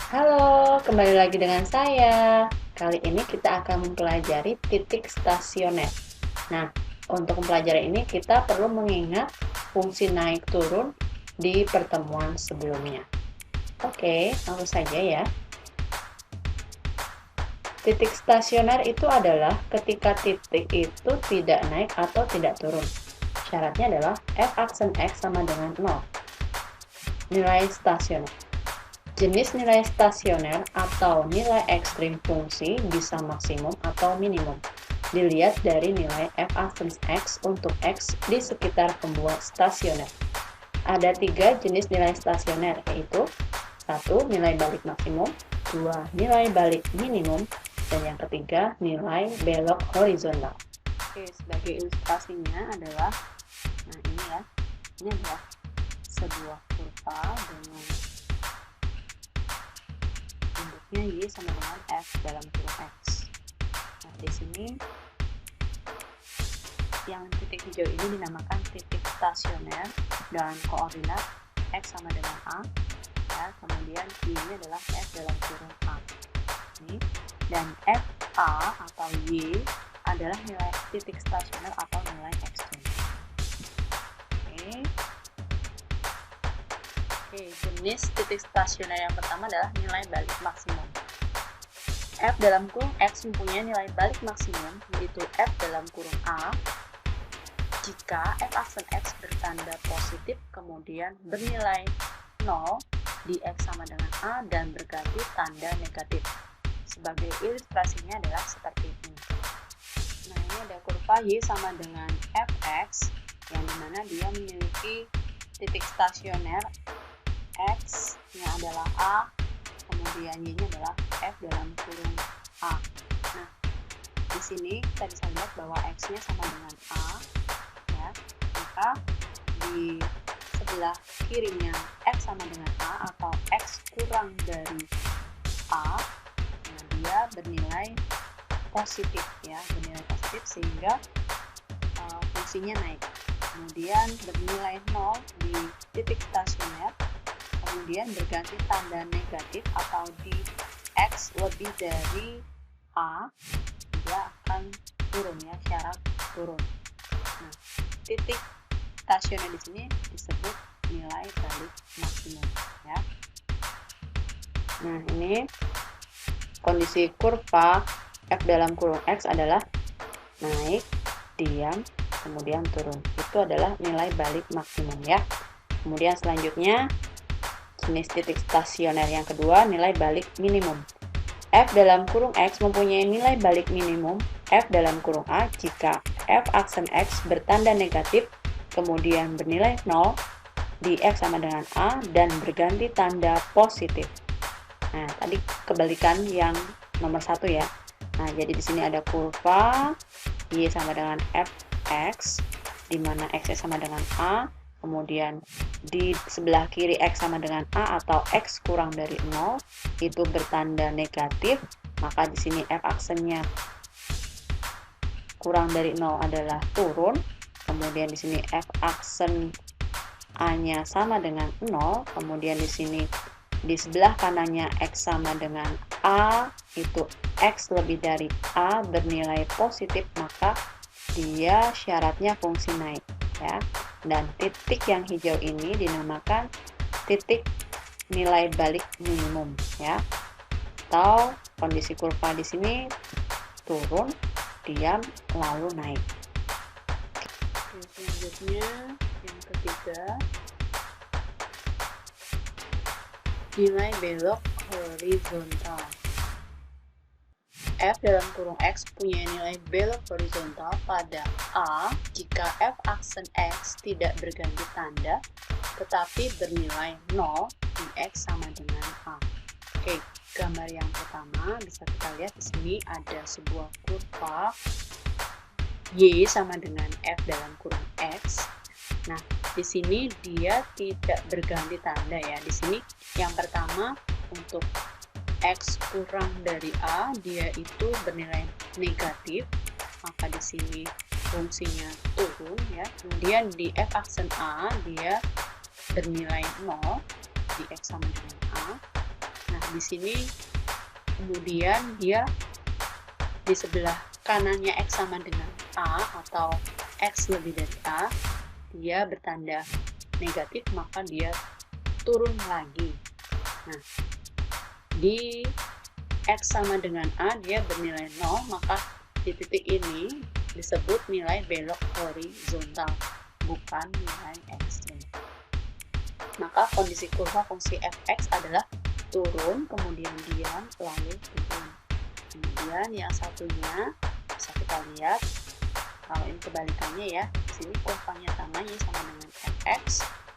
Halo, kembali lagi dengan saya. Kali ini kita akan mempelajari titik stasioner. Nah, untuk mempelajari ini kita perlu mengingat fungsi naik turun di pertemuan sebelumnya. Oke, langsung saja ya. Titik stasioner itu adalah ketika titik itu tidak naik atau tidak turun. Syaratnya adalah f aksen x sama dengan 0. Nilai stasioner. Jenis nilai stasioner atau nilai ekstrim fungsi bisa maksimum atau minimum. Dilihat dari nilai f aksen x untuk x di sekitar pembuat stasioner. Ada 3 jenis nilai stasioner, yaitu 1. Nilai balik maksimum, 2. Nilai balik minimum, dan yang ketiga nilai belok horizontal. Oke, sebagai ilustrasinya adalah, nah ini adalah sebuah kurva dengan bentuknya Y sama dengan F dalam kurung X. Nah, di sini yang titik hijau ini dinamakan titik stasioner dengan koordinat X sama dengan A. Ya, kemudian Y ini adalah F dalam kurung A. Ini. Dan FA atau Y adalah nilai titik stasioner atau nilai ekstrim. Oke, jenis titik stasioner yang pertama adalah nilai balik maksimum. F dalam kurung X mempunyai nilai balik maksimum, yaitu F dalam kurung A, jika f aksen X bertanda positif kemudian bernilai 0 di X sama dengan A dan berganti tanda negatif. Sebagai ilustrasinya adalah seperti ini. Nah, ini ada kurva Y sama dengan Fx, yang dimana dia memiliki titik stasioner X nya adalah A, kemudian Y nya adalah F dalam kurung A. Nah, di sini kita bisa lihat bahwa X nya sama dengan A, ya, maka di sebelah kirinya X sama dengan A atau X kurang dari A, nah dia bernilai positif, ya, bernilai positif sehingga fungsinya naik. Kemudian bernilai 0 di titik stasioner, kemudian berganti tanda negatif atau di X lebih dari A, dia akan turun, ya, syarat turun. Nah, titik stasioner di sini disebut nilai balik maksimum, ya. Nah, ini kondisi kurva F dalam kurung X adalah naik, diam, kemudian turun. Itu adalah nilai balik maksimum, ya. Kemudian selanjutnya jenis titik stasioner yang kedua, nilai balik minimum. F dalam kurung X mempunyai nilai balik minimum F dalam kurung A jika F aksen X bertanda negatif kemudian bernilai 0 di X sama dengan A dan berganti tanda positif. Nah, tadi kebalikan yang nomor 1, ya. Nah, jadi di sini ada kurva Y sama dengan Fx, di mana X sama dengan A, kemudian di sebelah kiri X sama dengan A atau X kurang dari 0, itu bertanda negatif, maka di sini F aksennya kurang dari 0 adalah turun, kemudian di sini F aksen A-nya sama dengan 0, kemudian di sini di sebelah kanannya X sama dengan A, itu X lebih dari A bernilai positif, maka dia syaratnya fungsi naik, ya. Dan titik yang hijau ini dinamakan titik nilai balik minimum, ya. Atau kondisi kurva di sini turun, diam, lalu naik. Oke, selanjutnya yang ketiga, nilai belok horizontal. F dalam kurung X punya nilai belok horizontal pada A jika F aksen X tidak berganti tanda tetapi bernilai 0 di X sama dengan A. Oke, gambar yang pertama bisa kita lihat di sini ada sebuah kurva Y sama dengan F dalam kurung X. Nah, di sini dia tidak berganti tanda, ya. Di sini yang pertama untuk X kurang dari A, dia itu bernilai negatif, maka di sini fungsinya turun, ya. Kemudian di F aksen A, dia bernilai 0 di X sama dengan A. Nah, di sini kemudian dia di sebelah kanannya X sama dengan A atau X lebih dari A, dia bertanda negatif, maka dia turun lagi. Nah, di X sama dengan A dia bernilai 0, maka di titik ini disebut nilai belok horizontal, bukan nilai ekstrim. Maka kondisi kurva fungsi fx adalah turun, kemudian diam, lalu turun. Kemudian yang satunya bisa kita lihat, kalau ini kebalikannya ya, di sini kurvanya sama, y sama dengan fx.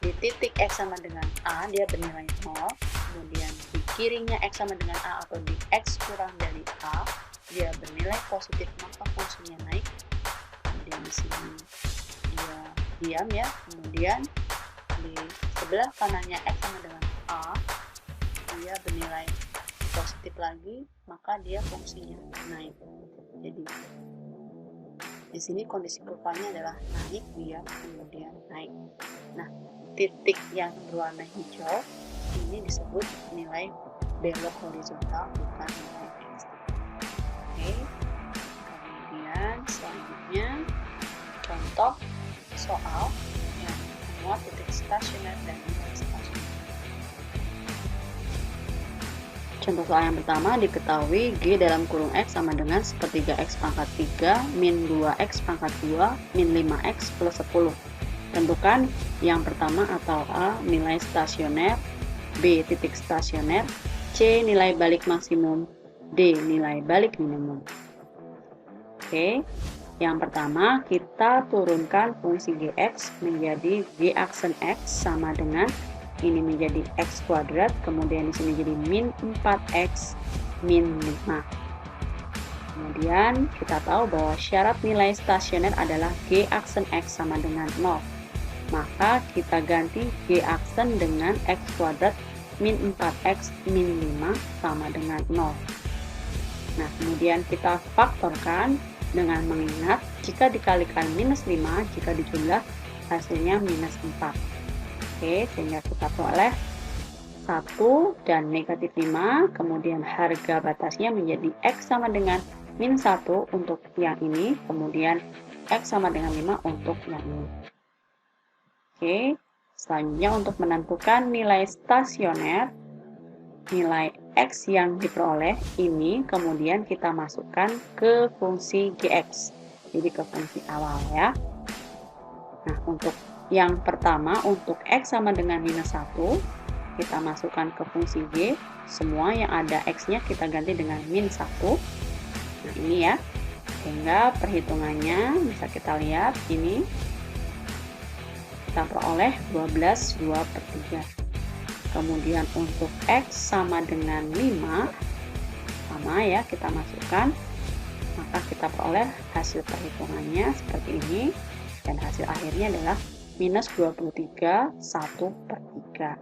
Di titik x sama dengan a dia bernilai 0, kemudian di kirinya x sama dengan a atau di x kurang dari a dia bernilai positif, maka fungsinya naik. Kemudian di sini dia diam ya, kemudian di sebelah kanannya x sama dengan a dia bernilai positif lagi, maka dia fungsinya naik. Jadi di sini kondisi kurvanya adalah naik, diam, kemudian naik. Nah, titik yang berwarna hijau ini disebut nilai belok horizontal, bukan nilai ekstrim. Oke. Kemudian selanjutnya contoh soal yang memuat titik stasioner dan nilai stasioner. Contoh soal yang pertama, diketahui G dalam kurung X sama dengan sepertiga X pangkat 3 min 2X pangkat 2 min 5X plus 10. Tentukan yang pertama atau A nilai stasioner, B titik stasioner, C nilai balik maksimum, D nilai balik minimum. Oke, yang pertama kita turunkan fungsi Gx menjadi G aksen X sama dengan ini menjadi X kuadrat, kemudian di sini jadi min 4X min 5. Kemudian kita tahu bahwa syarat nilai stasioner adalah G aksen X sama dengan 0. Maka kita ganti G aksen dengan X kuadrat min 4X min 5 sama dengan 0. Nah, kemudian kita faktorkan dengan mengingat jika dikalikan minus 5, jika dijumlah hasilnya minus 4. Oke, sehingga kita peroleh 1 dan negatif 5, kemudian harga batasnya menjadi X sama dengan min 1 untuk yang ini, kemudian X sama dengan 5 untuk yang ini. Oke, selanjutnya untuk menentukan nilai stasioner, nilai X yang diperoleh ini kemudian kita masukkan ke fungsi Gx, jadi ke fungsi awal ya. Nah, untuk yang pertama, untuk X sama dengan minus 1, kita masukkan ke fungsi G. Semua yang ada X-nya kita ganti dengan min 1. Nah, ini ya. Sehingga perhitungannya bisa kita lihat, ini kita peroleh 12, 2/3. Kemudian untuk X sama dengan 5, sama ya, kita masukkan. Maka kita peroleh hasil perhitungannya seperti ini. Dan hasil akhirnya adalah minus 23, 1/3.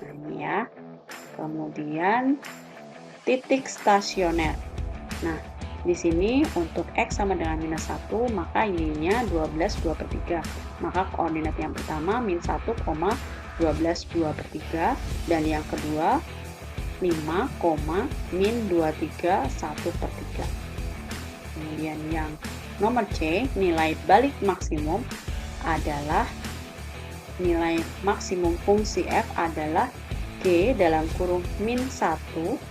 Nah, ini ya. Kemudian titik stasioner. Nah, di sini untuk X sama dengan minus 1, maka Y-nya 12, 2/3. Maka koordinat yang pertama min 1, 12, 2/3. Dan yang kedua 5, min 23, 1/3. Kemudian yang nomor C, nilai balik maksimum adalah nilai maksimum fungsi f adalah G dalam kurung min 1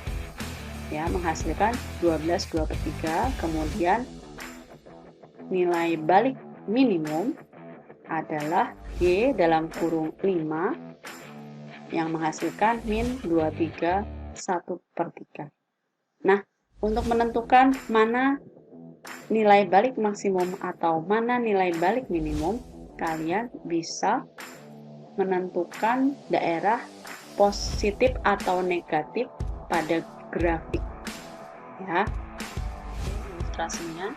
ya, menghasilkan 12, 2/3. Kemudian nilai balik minimum adalah G dalam kurung 5 yang menghasilkan min 23, 1/3. Nah, untuk menentukan mana nilai balik maksimum atau mana nilai balik minimum, kalian bisa menentukan daerah positif atau negatif pada grafik ya. Ilustrasinya,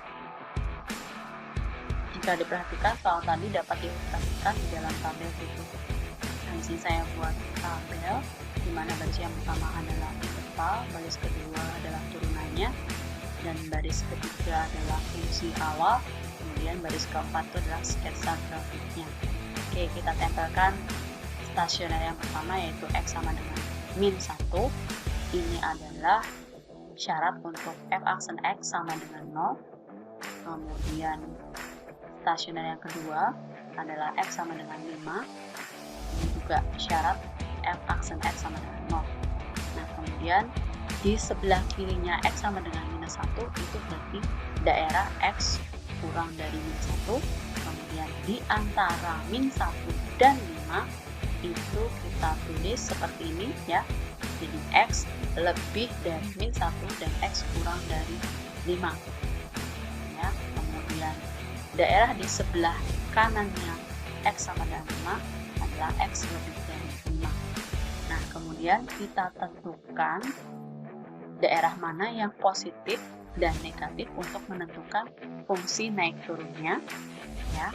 jika diperhatikan soal tadi dapat diilustrasikan di dalam tabel berikut. Nah, di sini saya buat tabel di mana baris yang pertama adalah interval, baris kedua adalah turunannya, dan baris ketiga adalah fungsi awal, kemudian baris keempat itu adalah sketsa grafiknya. Oke, kita tempelkan stasioner yang pertama yaitu X sama dengan min 1. Ini adalah syarat untuk f aksen X sama dengan 0. Kemudian stasioner yang kedua adalah X sama dengan 5. Ini juga syarat f aksen X sama dengan 0. Nah, kemudian di sebelah kirinya X sama dengan minus 1 itu berarti daerah X kurang dari min 1. Kemudian di antara min 1 dan 5 itu kita tulis seperti ini ya. Jadi X lebih dari min 1 dan X kurang dari 5 ya. Kemudian daerah di sebelah kanannya X sama dengan 5 adalah X lebih dari 5. Nah, kemudian kita tentukan daerah mana yang positif dan negatif untuk menentukan fungsi naik turunnya ya,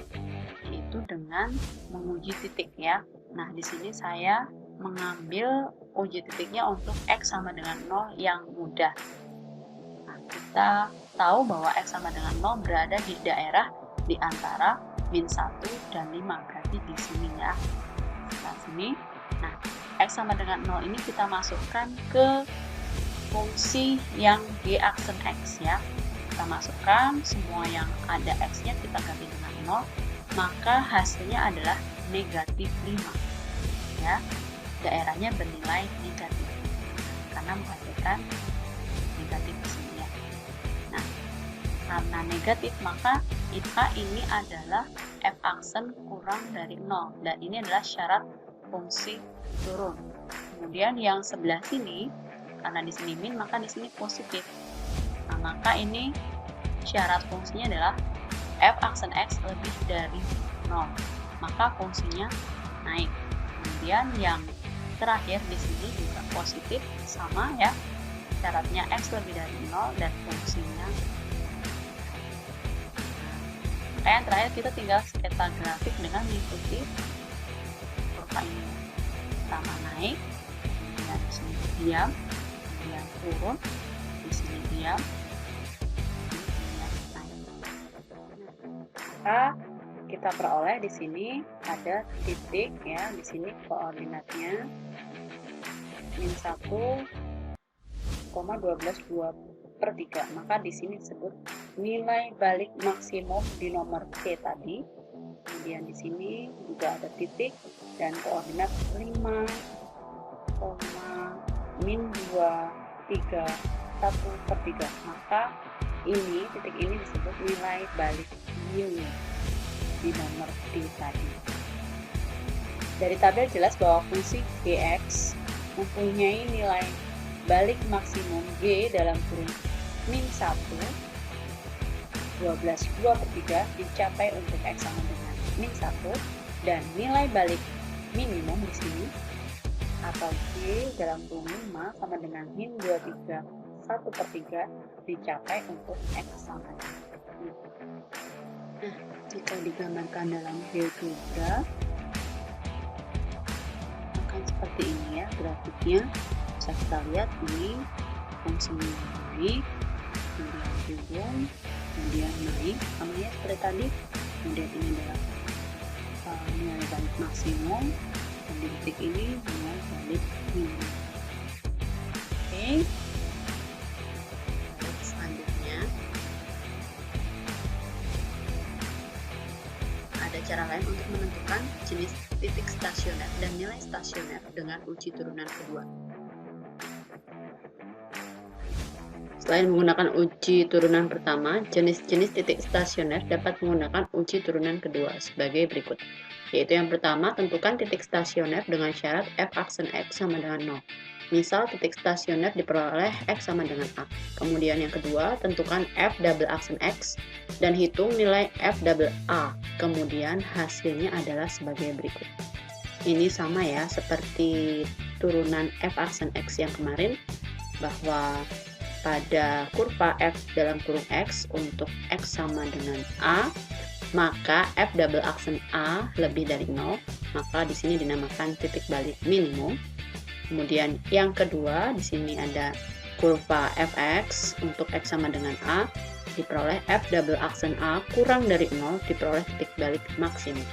yaitu dengan menguji titik ya. Nah, di sini saya mengambil uji titiknya untuk X sama dengan 0 yang mudah. Nah, kita tahu bahwa X sama dengan 0 berada di daerah di antara min 1 dan 5, berarti di sini ya. Setelah sini, nah X sama dengan 0 ini kita masukkan ke fungsi yang G aksen X ya. Kita masukkan semua yang ada X-nya kita ganti dengan 0, maka hasilnya adalah negatif 5 ya. Daerahnya bernilai negatif karena menghasilkan negatif di sini ya. Nah, karena negatif maka ini adalah f aksen kurang dari 0 dan ini adalah syarat fungsi turun. Kemudian yang sebelah sini, karena di sini min maka di sini positif. Nah, maka ini syarat fungsinya adalah f aksen X lebih dari 0, maka fungsinya naik. Kemudian yang terakhir di sini juga positif, sama ya, syaratnya X lebih dari 0 dan fungsinya. Nah, yang terakhir kita tinggal sketsa grafik dengan mengikuti kurva ini. Pertama naik, kemudian di sini diam, kemudian turun, di sini diam, kemudian naik. Maka kita peroleh di sini ada titik ya, di sini koordinatnya min 1,12/3. Maka di sini disebut nilai balik maksimum di nomor C tadi. Kemudian di sini juga ada titik dan koordinat 5,-231/3. Maka ini titik ini disebut nilai balik minimum di nomor D tadi. Dari tabel jelas bahwa fungsi Gx mempunyai nilai balik maksimum G dalam kurung min 1 12/2/3 dicapai untuk X sama dengan min 1 dan nilai balik minimum di sini atau G dalam kurung 5 sama dengan min 23/1/3 dicapai untuk X sama dengan 5. Nah, jika digambarkan dalam geogebra akan seperti ini ya grafiknya. Bisa kita lihat ini fungsinya naik, kemudian turun, kemudian naik, sama ya seperti tadi. Kemudian ini adalah nilai balik maksimum dan di titik ini nilai balik minimum. Oke, lalu selanjutnya ada cara lain untuk menentukan jenis titik stasioner dan nilai stasioner dengan uji turunan kedua. Selain menggunakan uji turunan pertama, jenis-jenis titik stasioner dapat menggunakan uji turunan kedua sebagai berikut. Yaitu yang pertama, tentukan titik stasioner dengan syarat f aksen X sama dengan 0. Misal titik stasioner diperoleh X sama dengan A. Kemudian yang kedua, tentukan f double aksen X dan hitung nilai f double A. Kemudian hasilnya adalah sebagai berikut. Ini sama ya seperti turunan f aksen X yang kemarin, bahwa pada kurva f dalam kurung X untuk X sama dengan A, maka f double aksen A lebih dari 0, maka di sini dinamakan titik balik minimum. Kemudian yang kedua, di sini ada kurva fx untuk X sama dengan A, diperoleh f double aksen A kurang dari 0, diperoleh titik balik maksimum.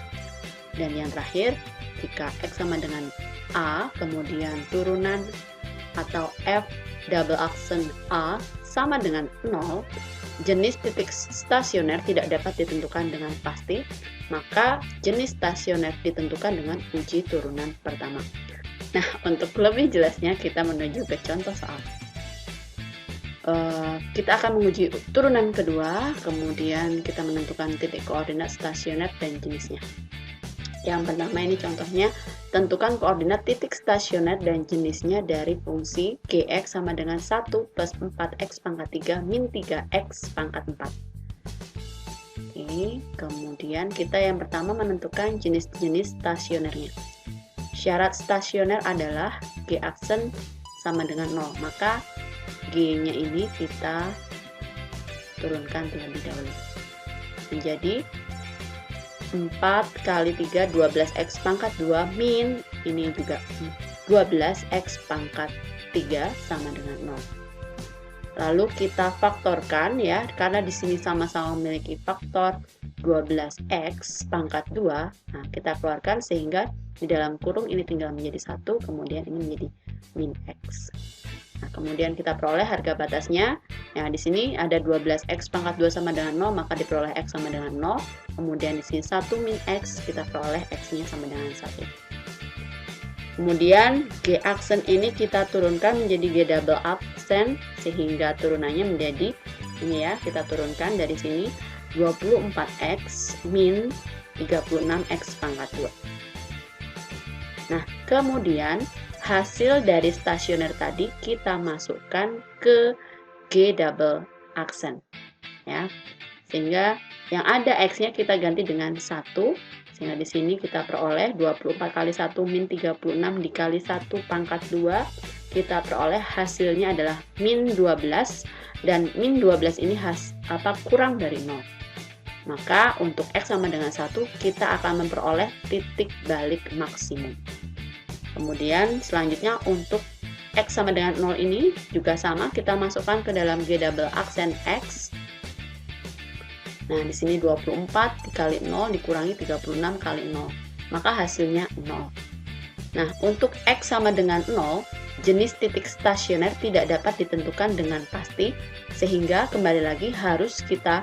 Dan yang terakhir, jika X sama dengan A, kemudian turunan atau F double aksen A sama dengan 0, jenis titik stasioner tidak dapat ditentukan dengan pasti, maka jenis stasioner ditentukan dengan uji turunan pertama. Nah, untuk lebih jelasnya kita menuju ke contoh soal. Kita akan menguji turunan kedua, kemudian kita menentukan titik koordinat stasioner dan jenisnya. Yang pertama ini contohnya, tentukan koordinat titik stasioner dan jenisnya dari fungsi Gx sama dengan 1 plus 4x pangkat 3 min 3x pangkat 4. Oke, kemudian kita yang pertama menentukan jenis-jenis stasionernya. Syarat stasioner adalah G aksen sama dengan 0, maka G-nya ini kita turunkan terlebih dahulu. Menjadi 4 kali 3, 12x pangkat 2 min, ini juga 12x pangkat 3 sama dengan 0. Lalu kita faktorkan ya, karena di sini sama-sama memiliki faktor 12x pangkat 2. Nah, kita keluarkan sehingga di dalam kurung ini tinggal menjadi 1, kemudian ini menjadi min x. Nah, kemudian kita peroleh harga batasnya. Nah, di sini ada 12x pangkat 2 sama dengan 0, maka diperoleh x sama dengan 0. Kemudian di sini 1 min x, kita peroleh x-nya sama dengan 1. Kemudian G aksen ini kita turunkan menjadi G double aksen, sehingga turunannya menjadi ini ya, kita turunkan dari sini 24x min 36x pangkat 2. Nah, kemudian hasil dari stasioner tadi kita masukkan ke G double aksen ya, sehingga yang ada X-nya kita ganti dengan 1, sehingga di sini kita peroleh 24 kali 1 min 36 dikali 1 pangkat 2, kita peroleh hasilnya adalah min 12, dan min 12 ini kurang dari 0. Maka untuk X sama dengan 1 kita akan memperoleh titik balik maksimum. Kemudian selanjutnya untuk X sama dengan 0 ini juga sama, kita masukkan ke dalam G double aksen X. Nah, di sini 24 dikali 0 dikurangi 36 kali 0, maka hasilnya 0. Nah, untuk X sama dengan 0, jenis titik stasioner tidak dapat ditentukan dengan pasti, sehingga kembali lagi harus kita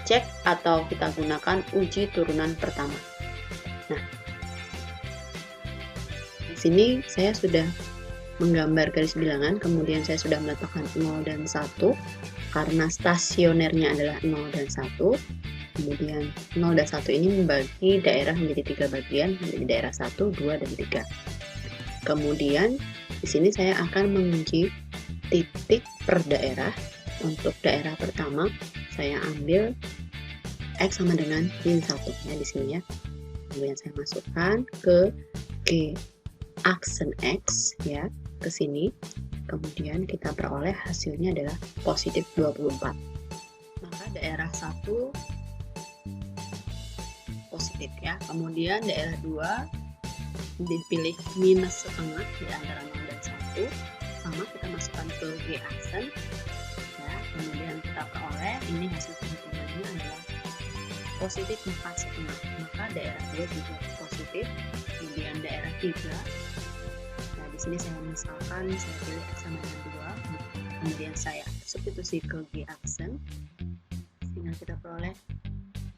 cek atau kita gunakan uji turunan pertama. Nah, sini saya sudah menggambar garis bilangan, kemudian saya sudah meletakkan 0 dan 1 karena stasionernya adalah 0 dan 1. Kemudian 0 dan 1 ini membagi daerah menjadi 3 bagian, menjadi daerah 1, 2, dan 3. Kemudian di sini saya akan mengunci titik per daerah. Untuk daerah pertama saya ambil X sama dengan min 1 ya di sini ya. Kemudian saya masukkan ke G aksen X ya, ke sini. Kemudian kita peroleh hasilnya adalah positif 24. Maka daerah 1 positif ya. Kemudian daerah 2 dipilih minus setengah di antara 0 dan 1. Sama kita masukkan ke G aksen ya. Kemudian kita peroleh ini hasil perhitungannya adalah positif 4,5. Maka daerah 2 juga positif. Kemudian daerah 3, nah di sini saya misalkan saya pilih X sama dengan 2, kemudian saya substitusi ke G aksen, sehingga kita peroleh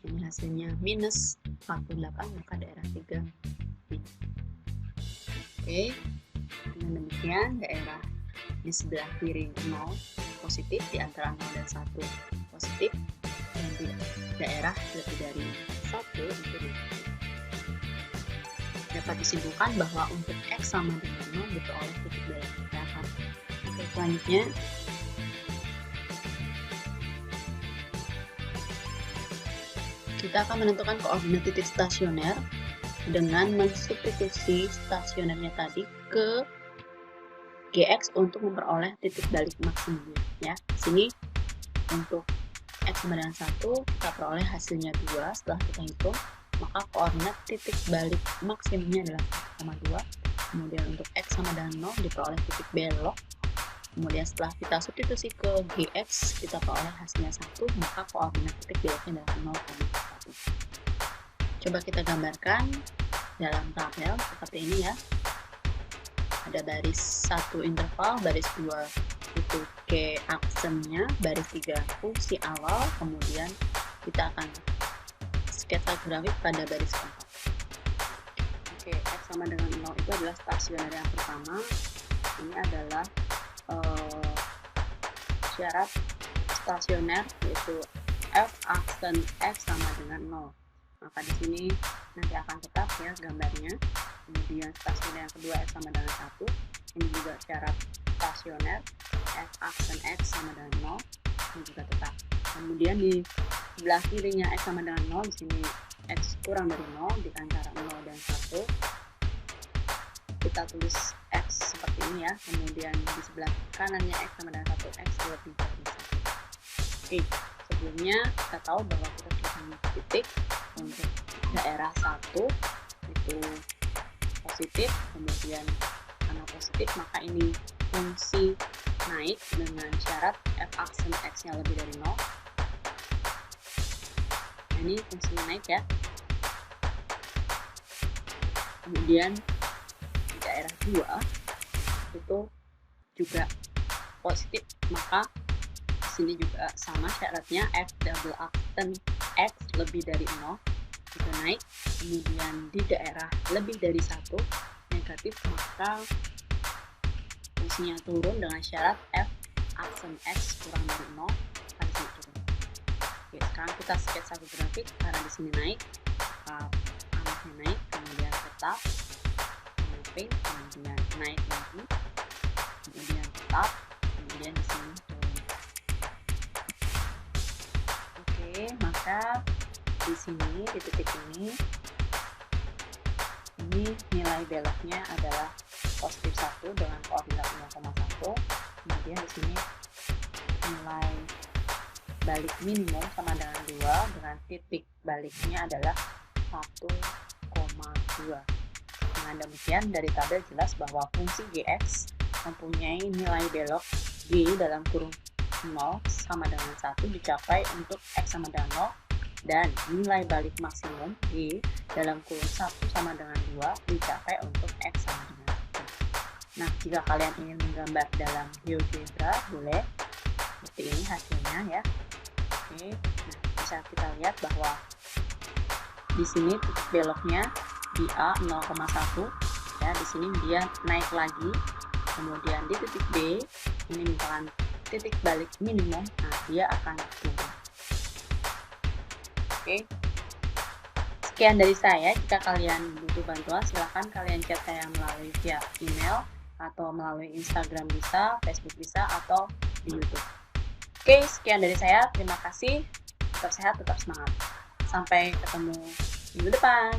ini hasilnya minus 48, maka daerah 3 minus. Oke, dengan demikian daerah di sebelah kiri 0 positif, di antara 0 dan 1 positif, dan di daerah lebih dari 1 itu negatif. Dapat disimpulkan bahwa untuk X sama dengan 0 diperoleh titik balik datar. Oke, selanjutnya kita akan menentukan koordinat titik stasioner dengan mensubstitusi stasionernya tadi ke Gx untuk memperoleh titik balik maksimum ya. Di sini untuk X sama dengan 1 kita peroleh hasilnya 2 setelah kita hitung, maka koordinat titik balik maksimumnya adalah 2. Kemudian untuk X sama dengan 0 diperoleh titik belok. Kemudian setelah kita substitusi ke Gx, kita peroleh hasilnya 1, maka koordinat titik beloknya adalah 0,1. Coba kita gambarkan. dalam tabel seperti ini ya. Ada baris 1 interval, baris 2 itu K aksennya, baris 3 fungsi awal, kemudian kita akan sketsa grafik pada baris keempat. Oke, X sama dengan 0 itu adalah stasioner yang pertama. Ini adalah syarat stasioner, yaitu F aksen X sama dengan 0. Maka di sini nanti akan tetap ya gambarnya. Kemudian stasioner yang kedua X sama dengan 1. Ini juga syarat stasioner F aksen X sama dengan 0. Ini juga tetap. Kemudian di sebelah kirinya X sama dengan 0, di sini X kurang dari 0, di antara 0 dan 1. Kita tulis X seperti ini ya. Kemudian di sebelah kanannya X sama dengan 1, X lebih dari 1. Oke, sebelumnya kita tahu bahwa kita sudah titik untuk daerah 1 itu positif, kemudian karena positif maka ini fungsi naik dengan syarat F aksen X nya lebih dari 0. Nah, ini fungsi naik ya. Kemudian di daerah 2 itu juga positif, maka di sini juga sama syaratnya F double aksen X lebih dari 0 juga naik. Kemudian di daerah lebih dari 1 negatif, maka fungsinya turun dengan syarat F aksen X kurang dari 0 akan turun. Oke, sekarang kita sketsa grafik karena di sini naik, panahnya naik, kemudian tetap, kemudian naik lagi, kemudian tetap, kemudian di sini turun. Oke, maka di sini di titik ini nilai beloknya adalah positif 1 dengan koordinat 0,1. Kemudian di sini nilai balik minimum sama dengan 2 dengan titik baliknya adalah 1,2. Dengan demikian dari tabel jelas bahwa fungsi Gx mempunyai nilai belok G dalam kurung 0 sama dengan 1 dicapai untuk X sama dengan 0, dan nilai balik maksimum G dalam kurung 1 sama dengan 2 dicapai untuk X sama dengan 1. Nah, jika kalian ingin menggambar dalam GeoGebra, boleh seperti ini hasilnya ya. Oke, nah bisa kita lihat bahwa di sini titik beloknya di A 0,1 ya, di sini dia naik lagi. Kemudian di titik B ini misalkan titik balik minimum, nah dia akan turun. Oke, sekian dari saya. Jika kalian butuh bantuan, silahkan kalian chat saya melalui via email atau melalui Instagram bisa, Facebook bisa, atau di YouTube. Oke, sekian dari saya. Terima kasih. Tetap sehat, tetap semangat. Sampai ketemu minggu depan.